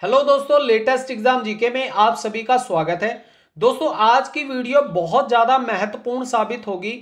Hello दोस्तों, latest exam GK में आप सभी का स्वागत है। दोस्तों, आज की वीडियो बहुत ज़्यादा महत्वपूर्ण साबित होगी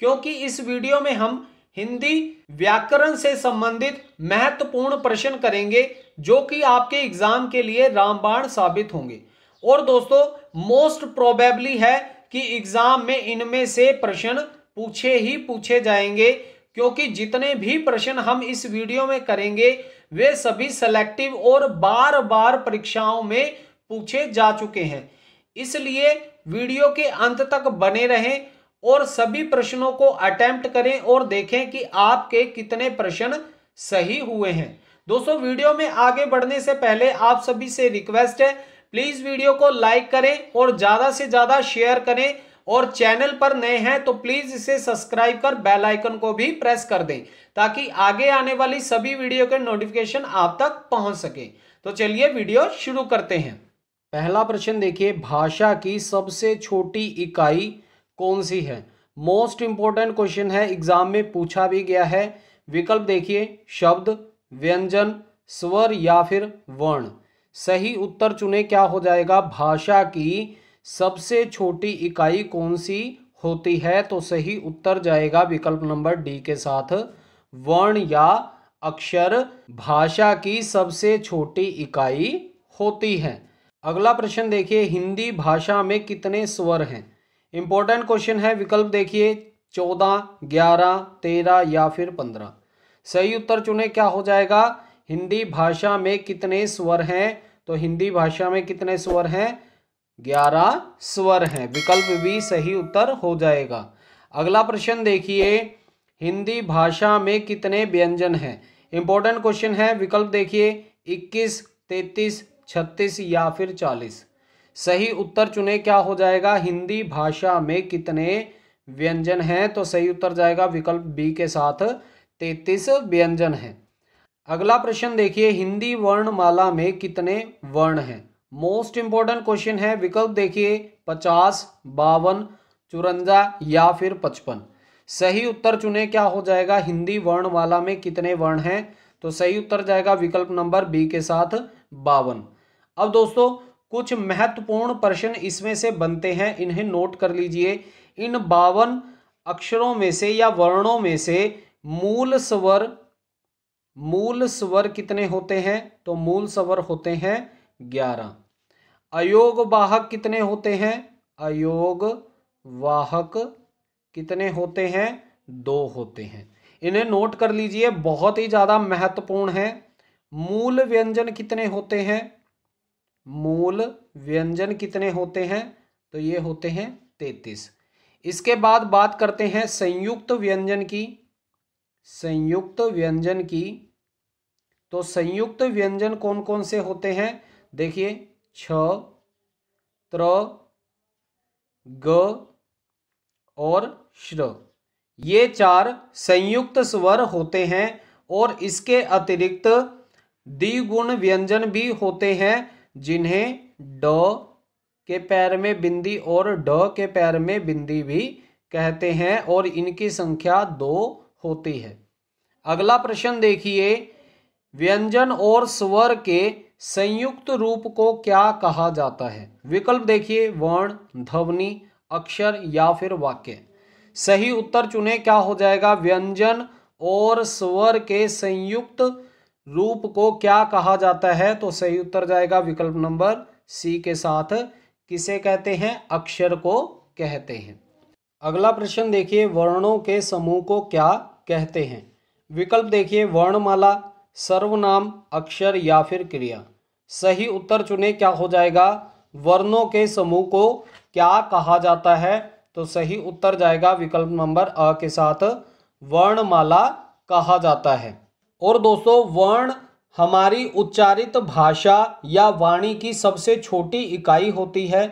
क्योंकि इस वीडियो में हम हिंदी व्याकरण से संबंधित महत्वपूर्ण प्रश्न करेंगे जो कि आपके एग्जाम के लिए रामबाण साबित होंगे। और दोस्तों, मोस्ट प्रोबेबली है कि एग्जाम में इनमें से प्रश्न पूछे ही पूछे जाएंगे क्योंकि जितने भी प्रश्न हम इस वीडियो में करेंगे वे सभी सेलेक्टिव और बार बार परीक्षाओं में पूछे जा चुके हैं। इसलिए वीडियो के अंत तक बने रहें और सभी प्रश्नों को अटेम्प्ट करें और देखें कि आपके कितने प्रश्न सही हुए हैं। दोस्तों, वीडियो में आगे बढ़ने से पहले आप सभी से रिक्वेस्ट है, प्लीज वीडियो को लाइक करें और ज्यादा से ज्यादा शेयर करें और चैनल पर नए हैं तो प्लीज इसे सब्सक्राइब कर बेल आइकन को भी प्रेस कर दें ताकि आगे आने वाली सभी वीडियो के नोटिफिकेशन आप तक पहुंच सके। तो चलिए वीडियो शुरू करते हैं। पहला प्रश्न देखिए, भाषा की सबसे छोटी इकाई कौन सी है? मोस्ट इंपॉर्टेंट क्वेश्चन है, एग्जाम में पूछा भी गया है। विकल्प देखिए, शब्द, व्यंजन, स्वर या फिर वर्ण। सही उत्तर चुने, क्या हो जाएगा? भाषा की सबसे छोटी इकाई कौन सी होती है? तो सही उत्तर जाएगा विकल्प नंबर डी के साथ, वर्ण या अक्षर भाषा की सबसे छोटी इकाई होती है। अगला प्रश्न देखिए, हिंदी भाषा में कितने स्वर हैं? इंपॉर्टेंट क्वेश्चन है। विकल्प देखिए, 14, 11, 13 या फिर 15। सही उत्तर चुने, क्या हो जाएगा? हिंदी भाषा में कितने स्वर हैं? तो हिंदी भाषा में कितने स्वर हैं? 11 स्वर हैं। विकल्प भी सही उत्तर हो जाएगा। अगला प्रश्न देखिए, हिंदी भाषा में कितने व्यंजन हैं? इंपॉर्टेंट क्वेश्चन है। विकल्प देखिए, 21, 33, 36 या फिर 40। सही उत्तर चुने, क्या हो जाएगा? हिंदी भाषा में कितने व्यंजन हैं? तो सही उत्तर जाएगा विकल्प बी के साथ, 33 व्यंजन हैं। अगला प्रश्न देखिए, हिंदी वर्णमाला में कितने वर्ण हैं? मोस्ट इंपॉर्टेंट क्वेश्चन है। विकल्प देखिए, 50, 52, 54 या फिर 55। सही उत्तर चुने, क्या हो जाएगा? हिंदी वर्णमाला में कितने वर्ण हैं? तो सही उत्तर जाएगा विकल्प नंबर बी के साथ, 52। अब दोस्तों, कुछ महत्वपूर्ण प्रश्न इसमें से बनते हैं, इन्हें नोट कर लीजिए। इन 52 अक्षरों में से या वर्णों में से मूल स्वर कितने होते हैं? तो मूल स्वर होते हैं 11। अयोग वाहक कितने होते हैं? अयोग वाहक कितने होते हैं? 2 होते हैं। इन्हें नोट कर लीजिए, बहुत ही ज्यादा महत्वपूर्ण है। मूल व्यंजन कितने होते हैं? मूल व्यंजन कितने होते हैं? तो ये होते हैं 33। इसके बाद बात करते हैं संयुक्त व्यंजन की। संयुक्त व्यंजन की, तो संयुक्त व्यंजन कौन कौन से होते हैं? देखिए, छ, त्र, ग और श्र, ये 4 संयुक्त स्वर होते हैं। और इसके अतिरिक्त द्विगुण व्यंजन भी होते हैं जिन्हें ड के पैर में बिंदी और ड के पैर में बिंदी भी कहते हैं और इनकी संख्या 2 होती है। अगला प्रश्न देखिए, व्यंजन और स्वर के संयुक्त रूप को क्या कहा जाता है? विकल्प देखिए, वर्ण, ध्वनि, अक्षर या फिर वाक्य। सही उत्तर चुने, क्या हो जाएगा? व्यंजन और स्वर के संयुक्त रूप को क्या कहा जाता है? तो सही उत्तर जाएगा विकल्प नंबर सी के साथ, किसे कहते हैं? अक्षर को कहते हैं। अगला प्रश्न देखिए, वर्णों के समूह को क्या कहते हैं? विकल्प देखिए, वर्णमाला, सर्वनाम, अक्षर या फिर क्रिया। सही उत्तर चुने, क्या हो जाएगा? वर्णों के समूह को क्या कहा जाता है? तो सही उत्तर जाएगा विकल्प नंबर अ के साथ, वर्णमाला कहा जाता है। और दोस्तों, वर्ण हमारी उच्चारित भाषा या वाणी की सबसे छोटी इकाई होती है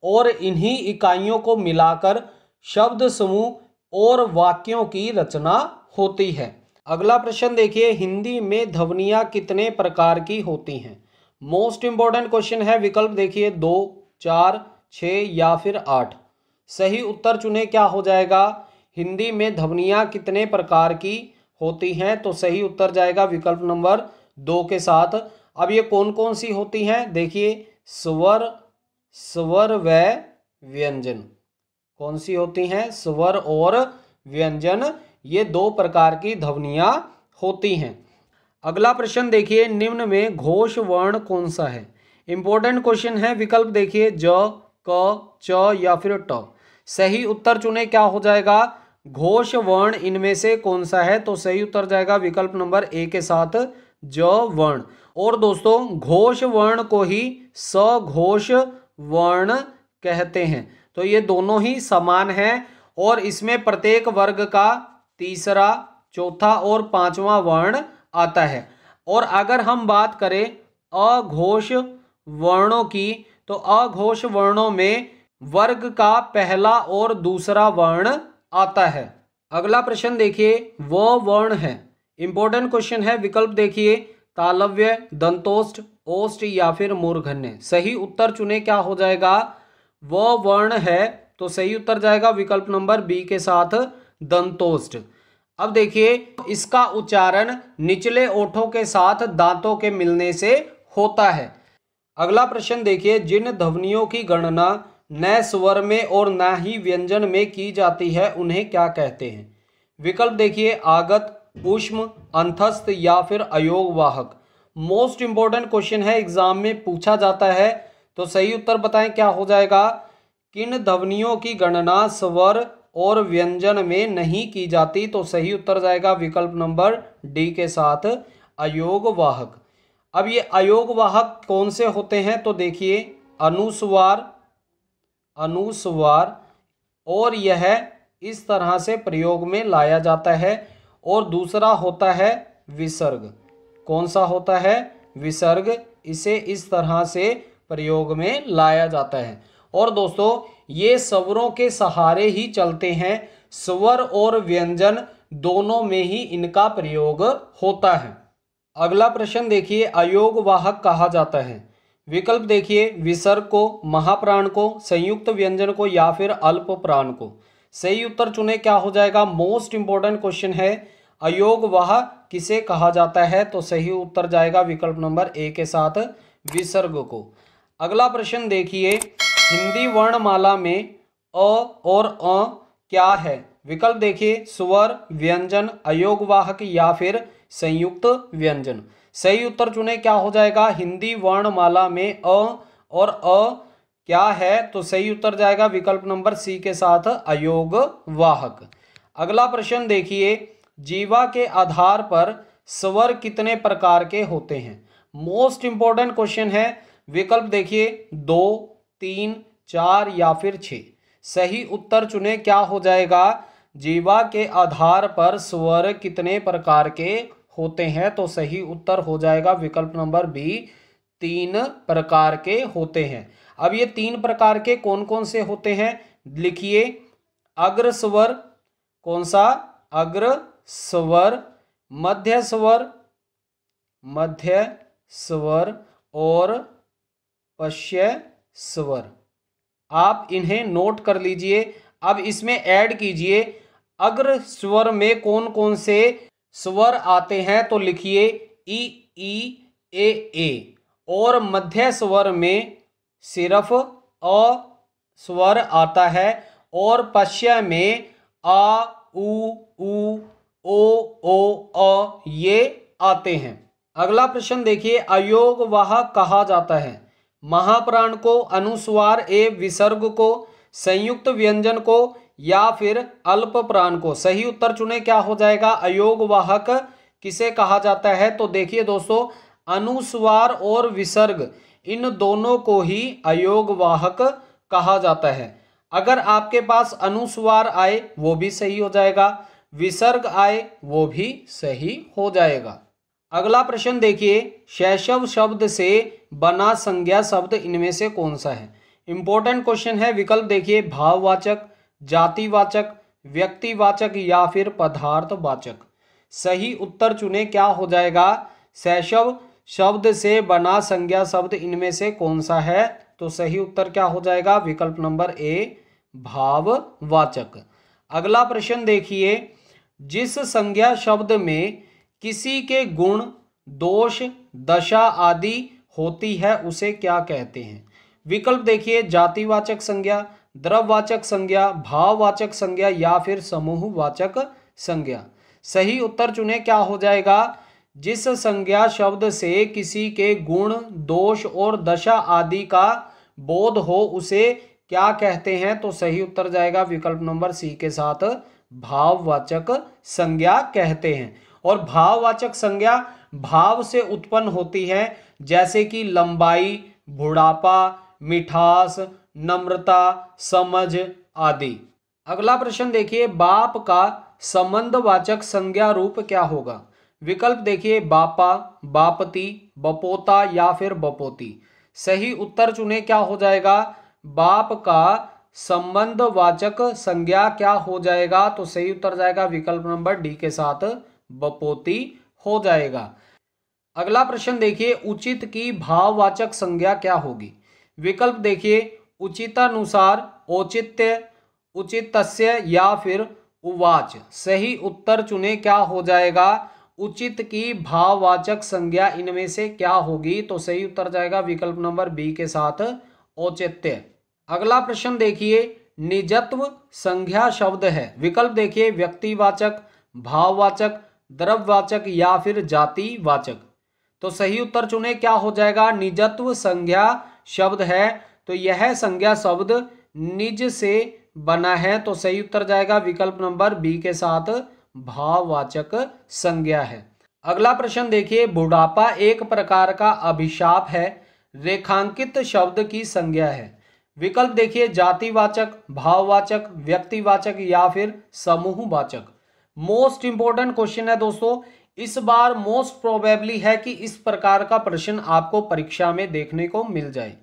और इन्हीं इकाइयों को मिलाकर शब्द समूह और वाक्यों की रचना होती है। अगला प्रश्न देखिए, हिंदी में ध्वनियाँ कितने प्रकार की होती हैं? मोस्ट इंपॉर्टेंट क्वेश्चन है। विकल्प देखिए, 2, 4, 6 या फिर 8। सही उत्तर चुने, क्या हो जाएगा? हिंदी में ध्वनियाँ कितने प्रकार की होती हैं? तो सही उत्तर जाएगा विकल्प नंबर 2 के साथ, अब ये कौन कौन सी होती हैं, देखिए स्वर, स्वर व व्यंजन। कौन सी होती हैं, स्वर और व्यंजन, ये दो प्रकार की ध्वनियां होती हैं। अगला प्रश्न देखिए, निम्न में घोष वर्ण कौन सा है। इंपॉर्टेंट क्वेश्चन है। विकल्प देखिए ज, क, च या फिर ट। सही उत्तर चुने, क्या हो जाएगा, घोष वर्ण इनमें से कौन सा है। तो सही उत्तर जाएगा विकल्प नंबर ए के साथ ज वर्ण। और दोस्तों घोष वर्ण को ही सघोष वर्ण कहते हैं। तो ये दोनों ही समान हैं और इसमें प्रत्येक वर्ग का तीसरा, चौथा और पांचवा वर्ण आता है। और अगर हम बात करें अघोष वर्णों की, तो अघोष वर्णों में वर्ग का पहला और दूसरा वर्ण आता है। अगला प्रश्न देखिए, वो वर्ण है। इंपॉर्टेंट क्वेश्चन है। विकल्प देखिए तालव्य, दंतोष्ठ, ओष्ठ या फिर मूर्धन्य। सही उत्तर चुने, क्या हो जाएगा, वो वर्ण है। तो सही उत्तर जाएगा विकल्प नंबर बी के साथ दंतोष्ठ। अब देखिए इसका उच्चारण निचले ओठों के साथ दांतों के मिलने से होता है। अगला प्रश्न देखिए, जिन ध्वनियों की गणना न स्वर में और न ही व्यंजन में की जाती है उन्हें क्या कहते हैं। विकल्प देखिए आगत, ऊष्म, अंतस्थ या फिर अयोगवाहक। मोस्ट इंपॉर्टेंट क्वेश्चन है, एग्जाम में पूछा जाता है। तो सही उत्तर बताएं, क्या हो जाएगा, किन ध्वनियों की गणना स्वर और व्यंजन में नहीं की जाती। तो सही उत्तर जाएगा विकल्प नंबर डी के साथ अयोगवाहक। अब ये अयोगवाहक कौन से होते हैं, तो देखिए अनुस्वार, अनुस्वार, और यह इस तरह से प्रयोग में लाया जाता है। और दूसरा होता है विसर्ग। कौन सा होता है, विसर्ग, इसे इस तरह से प्रयोग में लाया जाता है। और दोस्तों ये स्वरों के सहारे ही चलते हैं, स्वर और व्यंजन दोनों में ही इनका प्रयोग होता है। अगला प्रश्न देखिए, अयोगवाहक कहा जाता है। विकल्प देखिए विसर्ग को, महाप्राण को, संयुक्त व्यंजन को या फिर अल्प प्राण को। सही उत्तर चुने, क्या हो जाएगा, मोस्ट इंपॉर्टेंट क्वेश्चन है, अयोगवाह किसे कहा जाता है। तो सही उत्तर जाएगा विकल्प नंबर ए के साथ विसर्ग को। अगला प्रश्न देखिए, हिंदी वर्णमाला में अ और अ क्या है। विकल्प देखिए स्वर, व्यंजन, अयोगवाहक या फिर संयुक्त व्यंजन। सही उत्तर चुने, क्या हो जाएगा, हिंदी वर्णमाला में अ और अ क्या है। तो सही उत्तर जाएगा विकल्प नंबर सी के साथ अयोगवाहक। अगला प्रश्न देखिए, जीवा के आधार पर स्वर कितने प्रकार के होते हैं। मोस्ट इंपॉर्टेंट क्वेश्चन है। विकल्प देखिए 2, 3, 4 या फिर 6। सही उत्तर चुने, क्या हो जाएगा, जीवा के आधार पर स्वर कितने प्रकार के होते हैं। तो सही उत्तर हो जाएगा विकल्प नंबर बी, 3 प्रकार के होते हैं। अब ये 3 प्रकार के कौन कौन से होते हैं, लिखिए अग्र स्वर, कौन सा, अग्र स्वर, मध्य स्वर, मध्य स्वर और पश्य स्वर। आप इन्हें नोट कर लीजिए। अब इसमें ऐड कीजिए अग्र स्वर में कौन कौन से स्वर आते हैं। तो लिखिए ई, ए। और मध्य स्वर में सिर्फ अ स्वर आता है और पश्य में आ, उ, ओ, अ ये आते हैं। अगला प्रश्न देखिए, अयोगवाहक कहा जाता है महाप्राण को, अनुस्वार एवं विसर्ग को, संयुक्त व्यंजन को या फिर अल्प प्राण को। सही उत्तर चुने, क्या हो जाएगा, अयोगवाहक किसे कहा जाता है। तो देखिए दोस्तों अनुस्वार और विसर्ग इन दोनों को ही अयोगवाहक कहा जाता है। अगर आपके पास अनुस्वार आए वो भी सही हो जाएगा, विसर्ग आए वो भी सही हो जाएगा। अगला प्रश्न देखिए, शैशव शब्द से बना संज्ञा शब्द इनमें से कौन सा है। इंपॉर्टेंट क्वेश्चन है। विकल्प देखिए भाववाचक, जातिवाचक, व्यक्तिवाचक या फिर पदार्थवाचक। सही उत्तर चुने, क्या हो जाएगा, शैशव शब्द से बना संज्ञा शब्द इनमें से कौन सा है। तो सही उत्तर क्या हो जाएगा, विकल्प नंबर ए, भाववाचक। अगला प्रश्न देखिए, जिस संज्ञा शब्द में किसी के गुण, दोष, दशा आदि होती है उसे क्या कहते हैं? विकल्प देखिए, जातिवाचक संज्ञा, द्रव्यवाचक संज्ञा, भाववाचक संज्ञा या फिर समूहवाचक संज्ञा। सही उत्तर चुने, क्या हो जाएगा? जिस संज्ञा शब्द से किसी के गुण, दोष और दशा आदि का बोध हो उसे क्या कहते हैं? तो सही उत्तर जाएगा विकल्प नंबर सी के साथ, भाववाचक संज्ञा कहते हैं। और भाववाचक संज्ञा भाव से उत्पन्न होती है, जैसे कि लंबाई, बुढ़ापा, मिठास, नम्रता, समझ आदि। अगला प्रश्न देखिए, बाप का संबंधवाचक संज्ञा रूप क्या होगा? विकल्प देखिए, बापा, बापती, बपोता या फिर बपोती। सही उत्तर चुने, क्या हो जाएगा? बाप का संबंधवाचक संज्ञा क्या हो जाएगा? तो सही उत्तर जाएगा विकल्प नंबर डी के साथ, बपोती हो जाएगा। अगला प्रश्न देखिए, उचित की भाववाचक संज्ञा क्या होगी? विकल्प देखिए, उचितानुसार, औचित्य, उचितस्य या फिर उवाच। सही उत्तर चुने, क्या हो जाएगा? उचित की भाववाचक संज्ञा इनमें से क्या होगी? तो सही उत्तर जाएगा विकल्प नंबर बी के साथ, औचित्य। अगला प्रश्न देखिए, निजत्व संज्ञा शब्द है। विकल्प देखिए, व्यक्तिवाचक, भाववाचक, द्रव्यवाचक या फिर जातिवाचक। तो सही उत्तर चुने, क्या हो जाएगा? निजत्व संज्ञा शब्द है, तो यह संज्ञा शब्द निज से बना है, तो सही उत्तर जाएगा विकल्प नंबर बी के साथ, भाववाचक संज्ञा है। अगला प्रश्न देखिए, बुढ़ापा एक प्रकार का अभिशाप है, रेखांकित शब्द की संज्ञा है। विकल्प देखिए, जातिवाचक, भाववाचक, व्यक्तिवाचक या फिर समूहवाचक। मोस्ट इंपोर्टेंट क्वेश्चन है दोस्तों, इस बार मोस्ट प्रोबेबली है कि इस प्रकार का प्रश्न आपको परीक्षा में देखने को मिल जाए।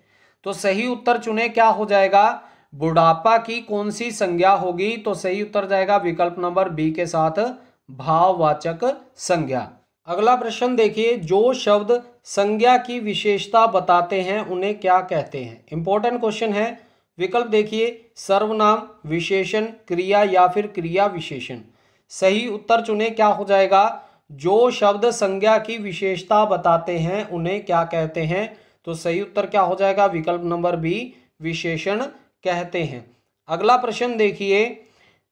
तो सही उत्तर चुने, क्या हो जाएगा? बुढ़ापा की कौन सी संज्ञा होगी? तो सही उत्तर जाएगा विकल्प नंबर बी के साथ, भाववाचक संज्ञा। अगला प्रश्न देखिए, जो शब्द संज्ञा की विशेषता बताते हैं उन्हें क्या कहते हैं? इंपॉर्टेंट क्वेश्चन है। विकल्प देखिए, सर्वनाम, विशेषण, क्रिया या फिर क्रिया विशेषण। सही उत्तर चुने, क्या हो जाएगा? जो शब्द संज्ञा की विशेषता बताते हैं उन्हें क्या कहते हैं? तो सही उत्तर क्या हो जाएगा? विकल्प नंबर बी, विशेषण कहते हैं। अगला प्रश्न देखिए,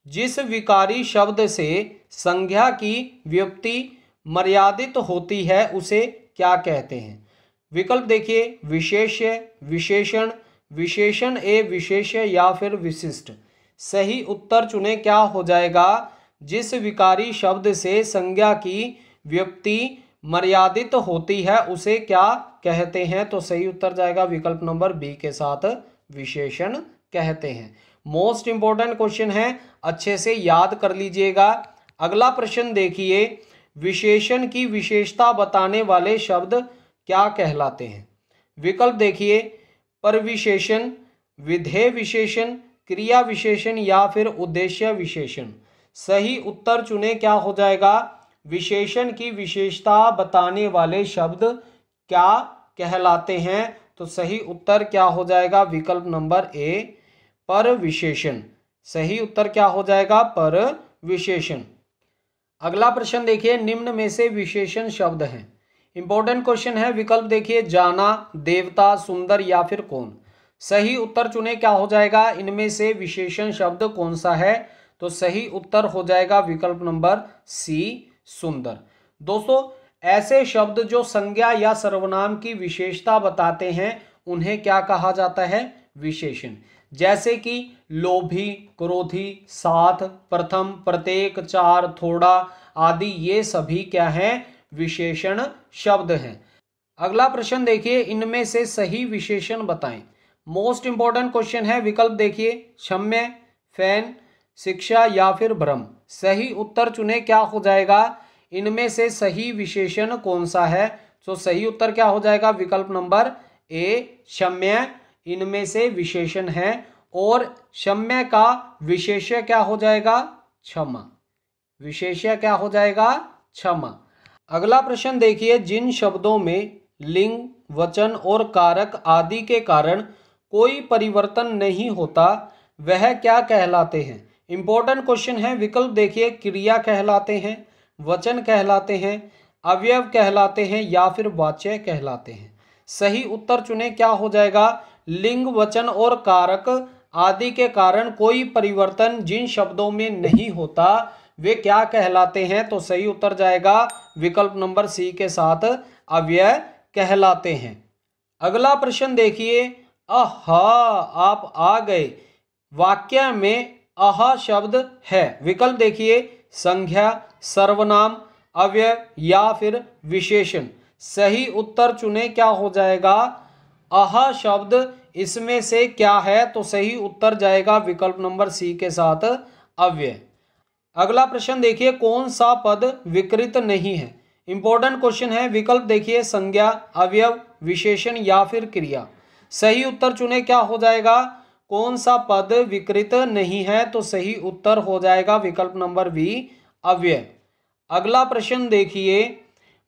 जिस विकारी शब्द से संज्ञा की व्युत्पत्ति मर्यादित होती है उसे क्या कहते हैं? विकल्प देखिए, विशेष्य, विशेषण, विशेषण ए विशेष्य या फिर विशिष्ट। सही उत्तर चुने, क्या हो जाएगा? जिस विकारी शब्द से संज्ञा की व्युत्पत्ति मर्यादित होती है उसे क्या कहते हैं? तो सही उत्तर जाएगा विकल्प नंबर बी के साथ, विशेषण कहते हैं। मोस्ट इंपोर्टेंट क्वेश्चन है, अच्छे से याद कर लीजिएगा। अगला प्रश्न देखिए, विशेषण की विशेषता बताने वाले शब्द क्या कहलाते हैं? विकल्प देखिए, परविशेषण, विधेय विशेषण, क्रिया विशेषण या फिर उद्देश्य विशेषण। सही उत्तर चुने, क्या हो जाएगा? विशेषण की विशेषता बताने वाले शब्द क्या कहलाते हैं? तो सही उत्तर क्या हो जाएगा? विकल्प नंबर ए, परविशेषण। सही उत्तर क्या हो जाएगा? परविशेषण। अगला प्रश्न देखिए, निम्न में से विशेषण शब्द हैं। इंपॉर्टेंट क्वेश्चन है। विकल्प देखिए, जाना, देवता, सुंदर या फिर कौन। सही उत्तर चुने, क्या हो जाएगा? इनमें से विशेषण शब्द कौन सा है? तो सही उत्तर हो जाएगा विकल्प नंबर सी, सुंदर। दोस्तों, ऐसे शब्द जो संज्ञा या सर्वनाम की विशेषता बताते हैं उन्हें क्या कहा जाता है? विशेषण। जैसे कि लोभी, क्रोधी, साथ, प्रथम, प्रत्येक, चार, थोड़ा आदि, ये सभी क्या हैं? विशेषण शब्द हैं। अगला प्रश्न देखिए, इनमें से सही विशेषण बताएं। मोस्ट इंपोर्टेंट क्वेश्चन है। विकल्प देखिए, क्षम्य, फैन, शिक्षा या फिर भ्रम। सही उत्तर चुने, क्या हो जाएगा? इनमें से सही विशेषण कौन सा है? तो सही उत्तर क्या हो जाएगा? विकल्प नंबर ए, क्षम्य इनमें से विशेषण है। और क्षम्य का विशेष्य क्या हो जाएगा? क्षमा। विशेष्य क्या हो जाएगा? क्षमा। अगला प्रश्न देखिए, जिन शब्दों में लिंग, वचन और कारक आदि के कारण कोई परिवर्तन नहीं होता वह क्या कहलाते हैं? इंपॉर्टेंट क्वेश्चन है। विकल्प देखिए, क्रिया कहलाते हैं, वचन कहलाते हैं, अवयव कहलाते हैं या फिर वाच्य कहलाते हैं? सही उत्तर चुने। क्या हो जाएगा? लिंग, वचन और कारक आदि के कारण कोई परिवर्तन जिन शब्दों में नहीं होता वे क्या कहलाते हैं? तो सही उत्तर जाएगा विकल्प नंबर सी के साथ, अव्यय कहलाते हैं। अगला प्रश्न देखिए, आहा आप आ गए वाक्य में आहा शब्द है। विकल्प देखिए, संज्ञा, सर्वनाम, अव्यय या फिर विशेषण। सही उत्तर चुने। क्या हो जाएगा? आहा शब्द इसमें से क्या है? तो सही उत्तर जाएगा विकल्प नंबर सी के साथ, अव्यय। अगला प्रश्न देखिए, कौन सा पद विकृत नहीं है? इंपॉर्टेंट क्वेश्चन है। विकल्प देखिए, संज्ञा, अवयव, विशेषण या फिर क्रिया। सही उत्तर चुने। क्या हो जाएगा? कौन सा पद विकृत नहीं है? तो सही उत्तर हो जाएगा विकल्प नंबर बी, अव्यय। अगला प्रश्न देखिए,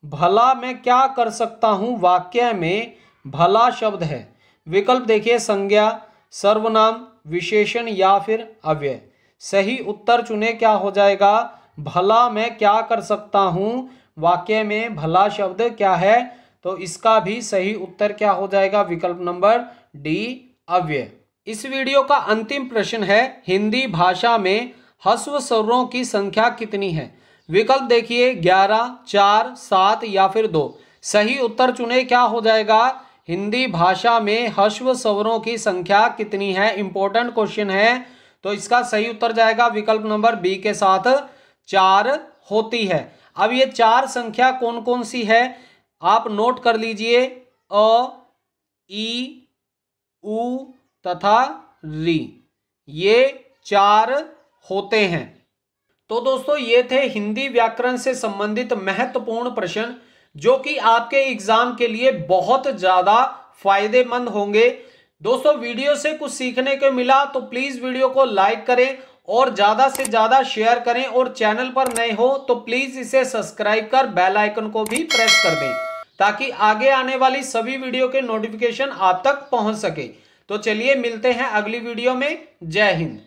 भला मैं क्या कर सकता हूं वाक्य में भला शब्द है। विकल्प देखिए, संज्ञा, सर्वनाम, विशेषण या फिर अव्यय। सही उत्तर चुने। क्या हो जाएगा? भला मैं क्या कर सकता हूं वाक्य में भला शब्द क्या है? तो इसका भी सही उत्तर क्या हो जाएगा? विकल्प नंबर डी, अव्यय। इस वीडियो का अंतिम प्रश्न है, हिंदी भाषा में ह्रस्व स्वरों की संख्या कितनी है? विकल्प देखिए, 11, 4, 7 या फिर 2। सही उत्तर चुने। क्या हो जाएगा? हिंदी भाषा में ह्रस्व स्वरों की संख्या कितनी है? इंपॉर्टेंट क्वेश्चन है, तो इसका सही उत्तर जाएगा विकल्प नंबर बी के साथ, 4 होती है। अब ये 4 संख्या कौन कौन सी है आप नोट कर लीजिए, अ, ई, उ तथा री, ये 4 होते हैं। तो दोस्तों ये थे हिंदी व्याकरण से संबंधित महत्वपूर्ण प्रश्न जो कि आपके एग्जाम के लिए बहुत ज्यादा फायदेमंद होंगे। दोस्तों वीडियो से कुछ सीखने को मिला तो प्लीज वीडियो को लाइक करें और ज्यादा से ज्यादा शेयर करें, और चैनल पर नए हो तो प्लीज इसे सब्सक्राइब कर बेल आइकन को भी प्रेस कर दें ताकि आगे आने वाली सभी वीडियो के नोटिफिकेशन आप तक पहुंच सके। तो चलिए मिलते हैं अगली वीडियो में। जय हिंद।